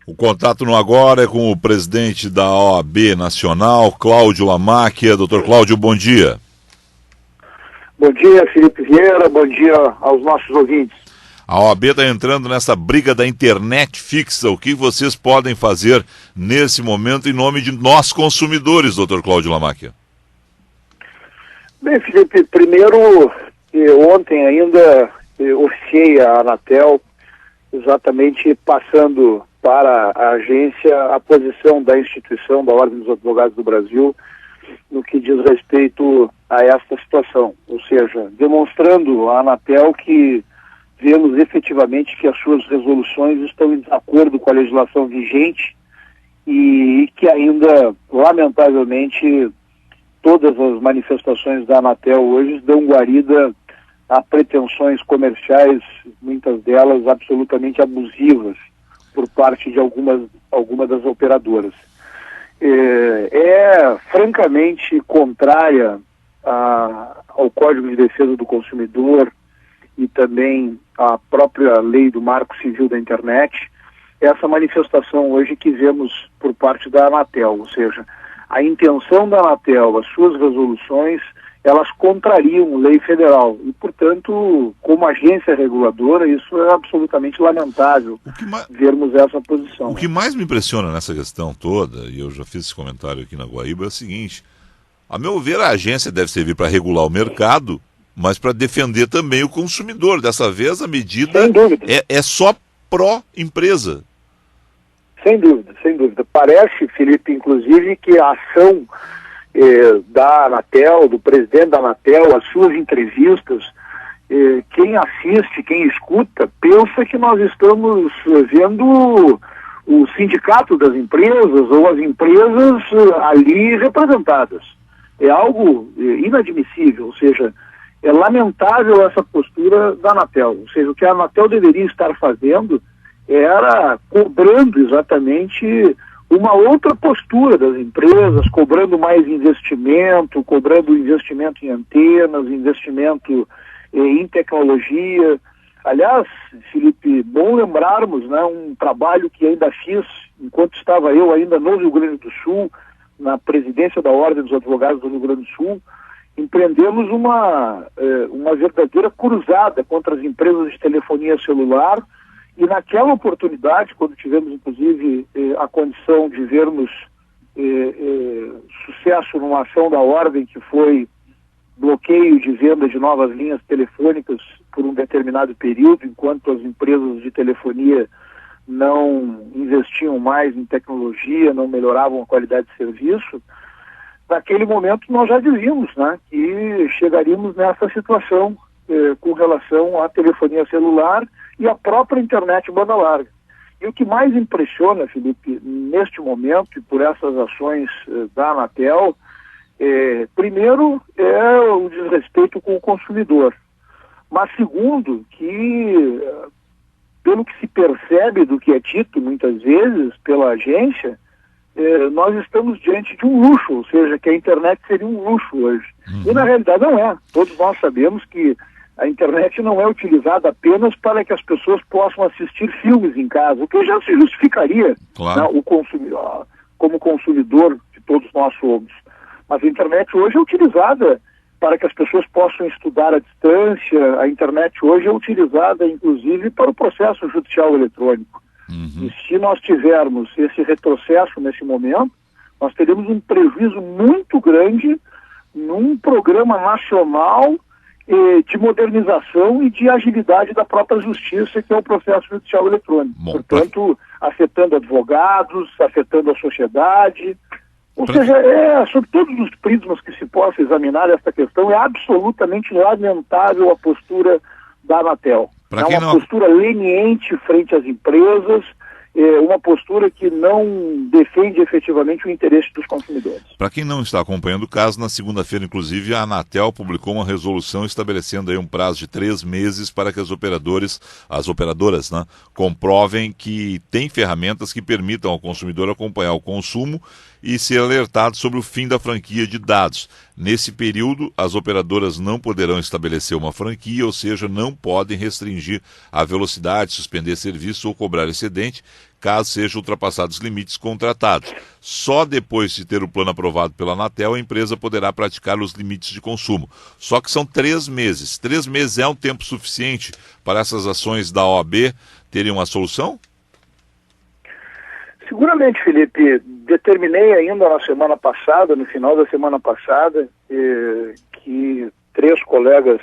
O contato no agora é com o presidente da OAB Nacional, Cláudio Lamáquia. Doutor Cláudio, bom dia. Bom dia, Felipe Vieira, bom dia aos nossos ouvintes. A OAB está entrando nessa briga da internet fixa. O que vocês podem fazer nesse momento em nome de nós consumidores, doutor Cláudio Lamáquia? Bem, Felipe, primeiro, ontem ainda oficiei a Anatel, exatamente passando para a agência a posição da instituição da Ordem dos Advogados do Brasil no que diz respeito a esta situação, ou seja, demonstrando à Anatel que vemos efetivamente que as suas resoluções estão em desacordo com a legislação vigente e que ainda, lamentavelmente, todas as manifestações da Anatel hoje dão guarida a pretensões comerciais, muitas delas absolutamente abusivas, por parte de algumas das operadoras. É francamente contrária ao Código de Defesa do Consumidor e também à própria lei do Marco Civil da Internet, essa manifestação hoje que vemos por parte da Anatel, ou seja, a intenção da Anatel, as suas resoluções, elas contrariam lei federal e, portanto, como agência reguladora, isso é absolutamente lamentável vermos essa posição. O que mais me impressiona nessa questão toda, e eu já fiz esse comentário aqui na Guaíba, é o seguinte: a meu ver, a agência deve servir para regular o mercado, mas para defender também o consumidor. Dessa vez, a medida é só pró-empresa. Sem dúvida, sem dúvida. Parece, Felipe, inclusive, que a ação da Anatel, do presidente da Anatel, as suas entrevistas, quem assiste, quem escuta, pensa que nós estamos vendo o sindicato das empresas ou as empresas ali representadas. É algo inadmissível, ou seja, é lamentável essa postura da Anatel. Ou seja, o que a Anatel deveria estar fazendo era cobrando exatamente uma outra postura das empresas, cobrando mais investimento, cobrando investimento em antenas, investimento em tecnologia. Aliás, Felipe, bom lembrarmos, né, um trabalho que ainda fiz, enquanto estava eu ainda no Rio Grande do Sul, na presidência da Ordem dos Advogados do Rio Grande do Sul, empreendemos uma verdadeira cruzada contra as empresas de telefonia celular. E naquela oportunidade, quando tivemos inclusive a condição de vermos sucesso numa ação da Ordem, que foi bloqueio de venda de novas linhas telefônicas por um determinado período, enquanto as empresas de telefonia não investiam mais em tecnologia, não melhoravam a qualidade de serviço, naquele momento nós já dizíamos, né, que chegaríamos nessa situação com relação à telefonia celular e à própria internet banda larga. E o que mais impressiona, Felipe, neste momento, e por essas ações da Anatel, primeiro é o desrespeito com o consumidor. Mas segundo, que pelo que se percebe do que é dito muitas vezes pela agência, nós estamos diante de um luxo, ou seja, que a internet seria um luxo hoje. E na realidade não é. Todos nós sabemos que a internet não é utilizada apenas para que as pessoas possam assistir filmes em casa, o que já se justificaria, claro, né, como consumidor que todos nós somos. Mas a internet hoje é utilizada para que as pessoas possam estudar à distância. A internet hoje é utilizada, inclusive, para o processo judicial eletrônico. E se nós tivermos esse retrocesso nesse momento, nós teremos um prejuízo muito grande num programa nacional de modernização e de agilidade da própria justiça, que é o processo judicial eletrônico. Portanto, afetando advogados, afetando a sociedade. Ou seja, sob todos os prismas que se possa examinar esta questão, é absolutamente lamentável a postura da Anatel. É uma postura leniente frente às empresas, uma postura que não defende efetivamente o interesse dos consumidores. Para quem não está acompanhando o caso, na segunda-feira, inclusive, a Anatel publicou uma resolução estabelecendo aí um prazo de 3 meses para que as operadoras, né, comprovem que tem ferramentas que permitam ao consumidor acompanhar o consumo e ser alertado sobre o fim da franquia de dados. Nesse período, as operadoras não poderão estabelecer uma franquia, ou seja, não podem restringir a velocidade, suspender serviço ou cobrar excedente, caso sejam ultrapassados os limites contratados. Só depois de ter o plano aprovado pela Anatel, a empresa poderá praticar os limites de consumo. Só que são 3 meses. 3 meses é um tempo suficiente para essas ações da OAB terem uma solução? Seguramente, Felipe. Determinei ainda na semana passada, no final da semana passada, que 3 colegas,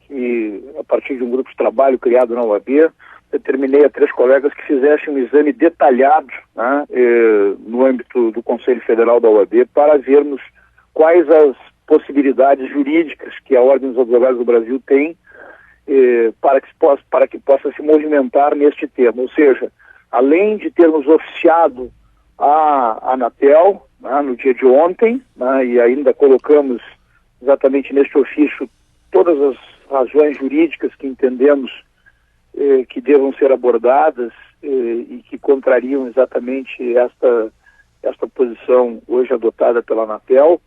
que a partir de um grupo de trabalho criado na OAB, determinei a 3 colegas que fizessem um exame detalhado, né, no âmbito do Conselho Federal da OAB, para vermos quais as possibilidades jurídicas que a Ordem dos Advogados do Brasil tem para que possa se movimentar neste tema. Ou seja, além de termos oficiado a Anatel, né, no dia de ontem, né, e ainda colocamos exatamente neste ofício todas as razões jurídicas que entendemos que devam ser abordadas e que contrariam exatamente esta posição hoje adotada pela Anatel.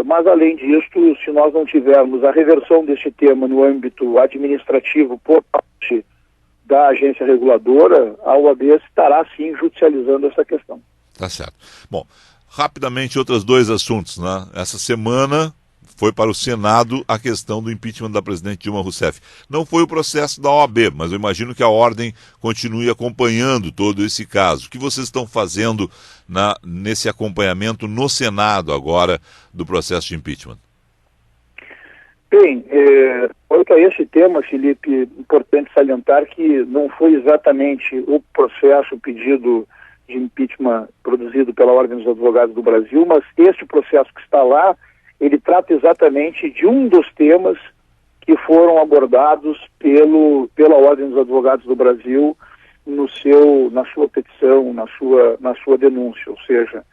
Mas, além disto, se nós não tivermos a reversão deste tema no âmbito administrativo por parte da agência reguladora, a OAB estará, sim, judicializando essa questão. Tá certo. Bom, rapidamente, outros 2 assuntos, né? Essa semana foi para o Senado a questão do impeachment da presidente Dilma Rousseff. Não foi o processo da OAB, mas eu imagino que a Ordem continue acompanhando todo esse caso. O que vocês estão fazendo nesse acompanhamento no Senado agora do processo de impeachment? Bem, quanto a esse tema, Felipe, importante salientar que não foi exatamente o processo, o pedido de impeachment produzido pela Ordem dos Advogados do Brasil, mas este processo que está lá, ele trata exatamente de um dos temas que foram abordados pela Ordem dos Advogados do Brasil na sua petição, na sua denúncia. Ou seja,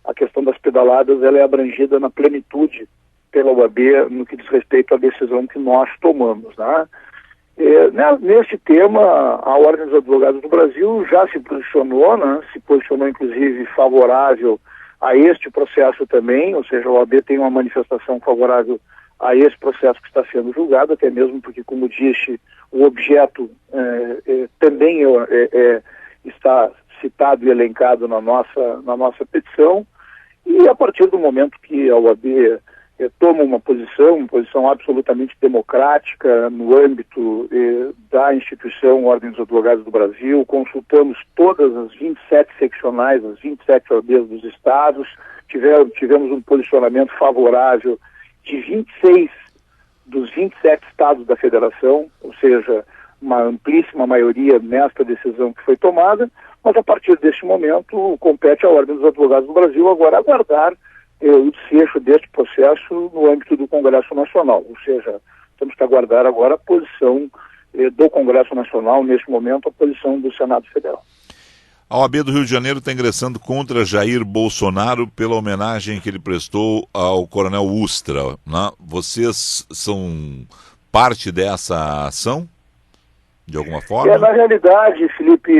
a questão das pedaladas ela é abrangida na plenitude pela OAB no que diz respeito à decisão que nós tomamos, né? Nesse tema, a Ordem dos Advogados do Brasil já se posicionou, né? Se posicionou inclusive favorável a este processo também, ou seja, a OAB tem uma manifestação favorável a esse processo que está sendo julgado, até mesmo porque, como disse, o objeto também está citado e elencado na nossa petição, e a partir do momento que a OAB toma uma posição absolutamente democrática no âmbito da instituição Ordem dos Advogados do Brasil, consultamos todas as 27 seccionais, as 27 OABs dos estados, tivemos um posicionamento favorável de 26 dos 27 estados da federação, ou seja, uma amplíssima maioria nesta decisão que foi tomada, mas a partir deste momento compete à Ordem dos Advogados do Brasil agora aguardar o desfecho deste processo no âmbito do Congresso Nacional, ou seja, temos que aguardar agora a posição do Congresso Nacional, neste momento, a posição do Senado Federal. A OAB do Rio de Janeiro está ingressando contra Jair Bolsonaro pela homenagem que ele prestou ao coronel Ustra, né? Vocês são parte dessa ação, de alguma forma? Na realidade, Felipe,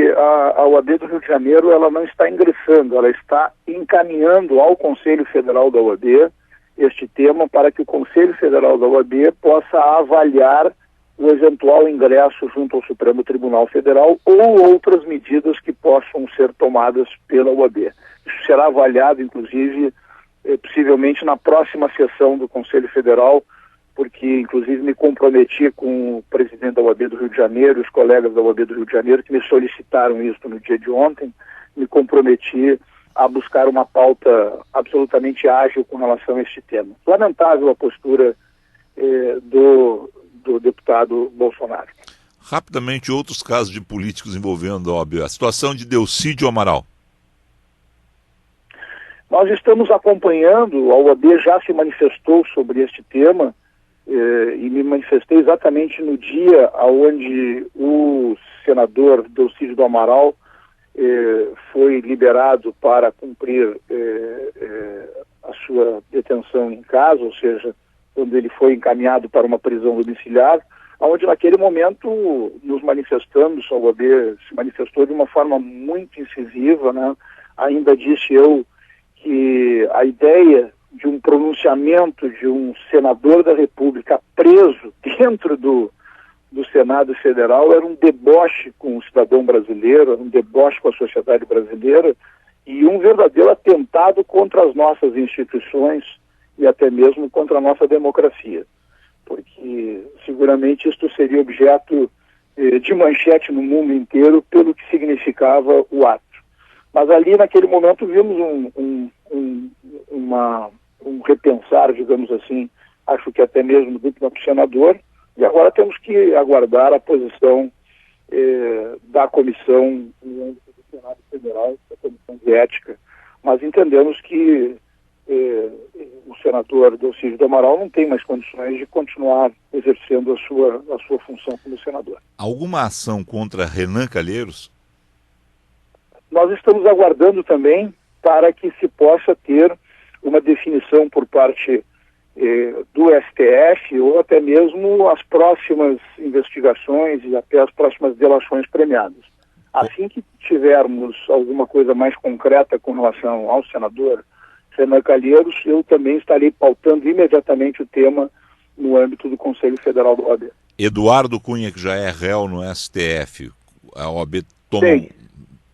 a OAB do Rio de Janeiro ela não está ingressando, ela está encaminhando ao Conselho Federal da OAB este tema para que o Conselho Federal da OAB possa avaliar o eventual ingresso junto ao Supremo Tribunal Federal ou outras medidas que possam ser tomadas pela OAB. Isso será avaliado, inclusive, possivelmente na próxima sessão do Conselho Federal, porque, inclusive, me comprometi com o presidente da OAB do Rio de Janeiro, os colegas da OAB do Rio de Janeiro, que me solicitaram isso no dia de ontem, me comprometi a buscar uma pauta absolutamente ágil com relação a este tema. Lamentável a postura do deputado Bolsonaro. Rapidamente, outros casos de políticos envolvendo a OAB. A situação de Delcídio Amaral. Nós estamos acompanhando, a OAB já se manifestou sobre este tema, e me manifestei exatamente no dia onde o senador Delcídio do Amaral foi liberado para cumprir a sua detenção em casa, ou seja, quando ele foi encaminhado para uma prisão domiciliar, onde naquele momento nos manifestamos, a OAB se manifestou de uma forma muito incisiva, né? Ainda disse eu que a ideia de um pronunciamento de um senador da República preso dentro do Senado Federal era um deboche com o cidadão brasileiro, um deboche com a sociedade brasileira e um verdadeiro atentado contra as nossas instituições e até mesmo contra a nossa democracia. Porque seguramente isto seria objeto de manchete no mundo inteiro pelo que significava o ato. Mas ali naquele momento vimos um repensar, digamos assim, acho que até mesmo do próprio senador, e agora temos que aguardar a posição da comissão do Senado Federal, da Comissão de Ética, mas entendemos que o senador Delcídio do Amaral não tem mais condições de continuar exercendo a sua função como senador. Alguma ação contra Renan Calheiros? Nós estamos aguardando também para que se possa ter uma definição por parte do STF ou até mesmo as próximas investigações e até as próximas delações premiadas. Assim que tivermos alguma coisa mais concreta com relação ao senador Renan Calheiros, eu também estarei pautando imediatamente o tema no âmbito do Conselho Federal da OAB. Eduardo Cunha, que já é réu no STF, a OAB toma...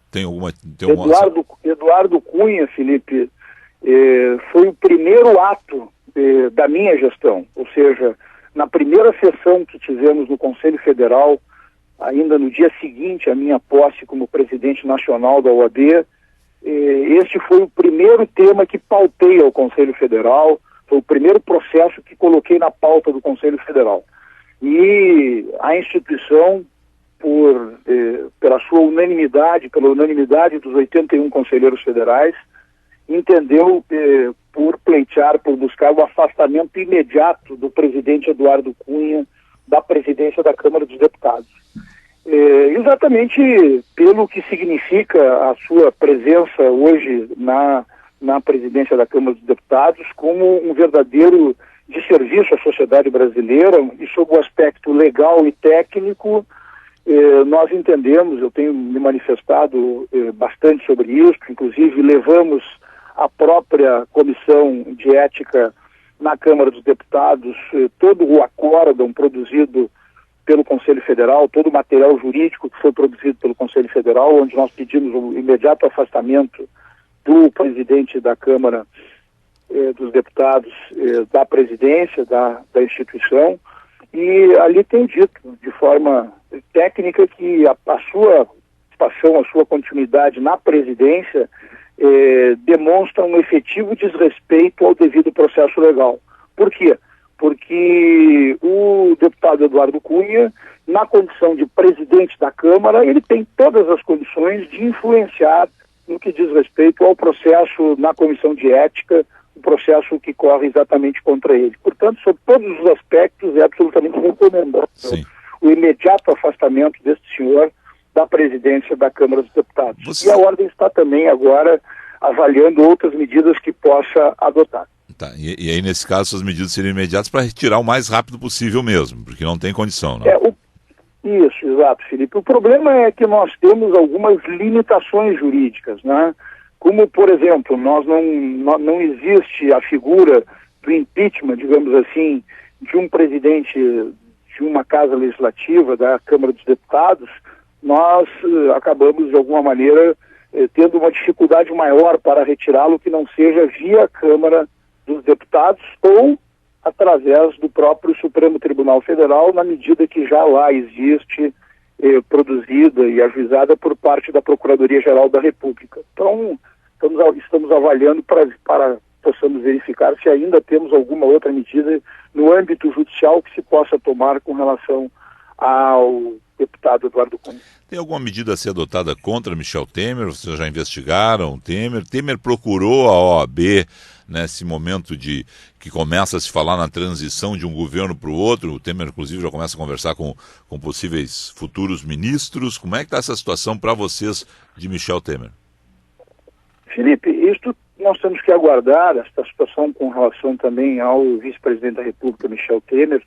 Tem alguma Eduardo Cunha, Felipe, foi o primeiro ato da minha gestão, ou seja, na primeira sessão que tivemos no Conselho Federal, ainda no dia seguinte à minha posse como presidente nacional da OAB, este foi o primeiro tema que pautei ao Conselho Federal, foi o primeiro processo que coloquei na pauta do Conselho Federal. E a instituição, pela sua unanimidade, pela unanimidade dos 81 conselheiros federais, entendeu por pleitear, por buscar o afastamento imediato do presidente Eduardo Cunha da presidência da Câmara dos Deputados. Exatamente pelo que significa a sua presença hoje na presidência da Câmara dos Deputados como um verdadeiro desserviço à sociedade brasileira e sob o aspecto legal e técnico. Nós entendemos, eu tenho me manifestado bastante sobre isso, inclusive levamos a própria Comissão de Ética na Câmara dos Deputados, todo o acórdão produzido pelo Conselho Federal, todo o material jurídico que foi produzido pelo Conselho Federal, onde nós pedimos o imediato afastamento do presidente da Câmara dos Deputados, da presidência, da instituição, e ali tem dito, de forma técnica, que a sua participação, a sua continuidade na presidência demonstra um efetivo desrespeito ao devido processo legal. Por quê? Porque o deputado Eduardo Cunha, na condição de presidente da Câmara, ele tem todas as condições de influenciar no que diz respeito ao processo na Comissão de Ética, o processo que corre exatamente contra ele. Portanto, sob todos os aspectos, é absolutamente recomendável o imediato afastamento deste senhor da presidência da Câmara dos Deputados. E a ordem está também agora avaliando outras medidas que possa adotar. Tá. E aí, nesse caso, essas medidas seriam imediatas para retirar o mais rápido possível mesmo, porque não tem condição, não? Isso, exato, Felipe. O problema é que nós temos algumas limitações jurídicas, né? Como, por exemplo, não existe a figura do impeachment, digamos assim, de um presidente de uma casa legislativa, da Câmara dos Deputados. Nós acabamos, de alguma maneira, tendo uma dificuldade maior para retirá-lo que não seja via Câmara dos Deputados ou através do próprio Supremo Tribunal Federal, na medida que já lá existe produzida e ajuizada por parte da Procuradoria-Geral da República. Então, estamos avaliando para possamos verificar se ainda temos alguma outra medida no âmbito judicial que se possa tomar com relação ao deputado Eduardo Cunha. Tem alguma medida a ser adotada contra Michel Temer? Vocês já investigaram o Temer? Temer procurou a OAB nesse momento que começa a se falar na transição de um governo para o outro. O Temer, inclusive, já começa a conversar com possíveis futuros ministros. Como é que está essa situação para vocês de Michel Temer? Felipe, isto nós temos que aguardar, esta situação com relação também ao vice-presidente da República, Michel Temer,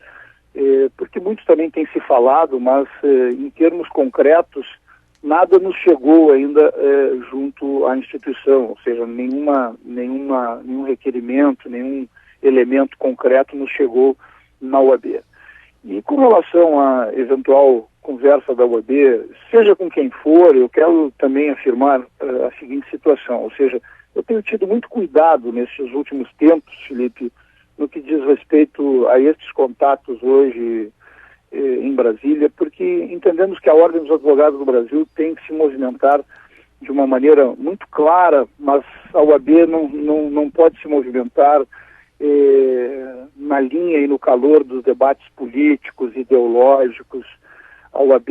porque muito também tem se falado, mas em termos concretos nada nos chegou ainda junto à instituição, ou seja, nenhum requerimento, nenhum elemento concreto nos chegou na UAB. E com relação à eventual conversa da UAB, seja com quem for, eu quero também afirmar a seguinte situação, ou seja, eu tenho tido muito cuidado nesses últimos tempos, Felipe, no que diz respeito a estes contatos hoje em Brasília, porque entendemos que a Ordem dos Advogados do Brasil tem que se movimentar de uma maneira muito clara, mas a UAB não pode se movimentar na linha e no calor dos debates políticos, ideológicos. A UAB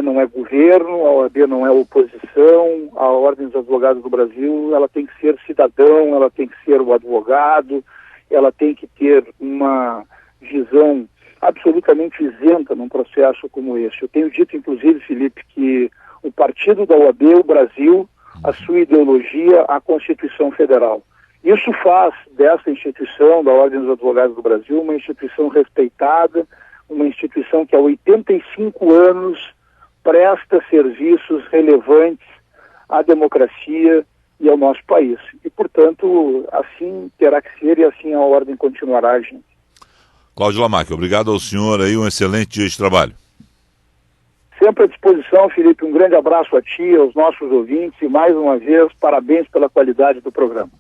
não é governo, a OAB não é oposição, a Ordem dos Advogados do Brasil, ela tem que ser cidadão, ela tem que ser o advogado, ela tem que ter uma visão absolutamente isenta num processo como este. Eu tenho dito, inclusive, Felipe, que o partido da OAB, o Brasil, a sua ideologia, a Constituição Federal. Isso faz dessa instituição, da Ordem dos Advogados do Brasil, uma instituição respeitada, uma instituição que há 85 anos presta serviços relevantes à democracia e ao nosso país. E, portanto, assim terá que ser e assim a Ordem continuará agindo. Cláudio Lamaque, obrigado ao senhor aí, um excelente dia de trabalho. Sempre à disposição, Felipe, um grande abraço a ti, aos nossos ouvintes e mais uma vez, parabéns pela qualidade do programa.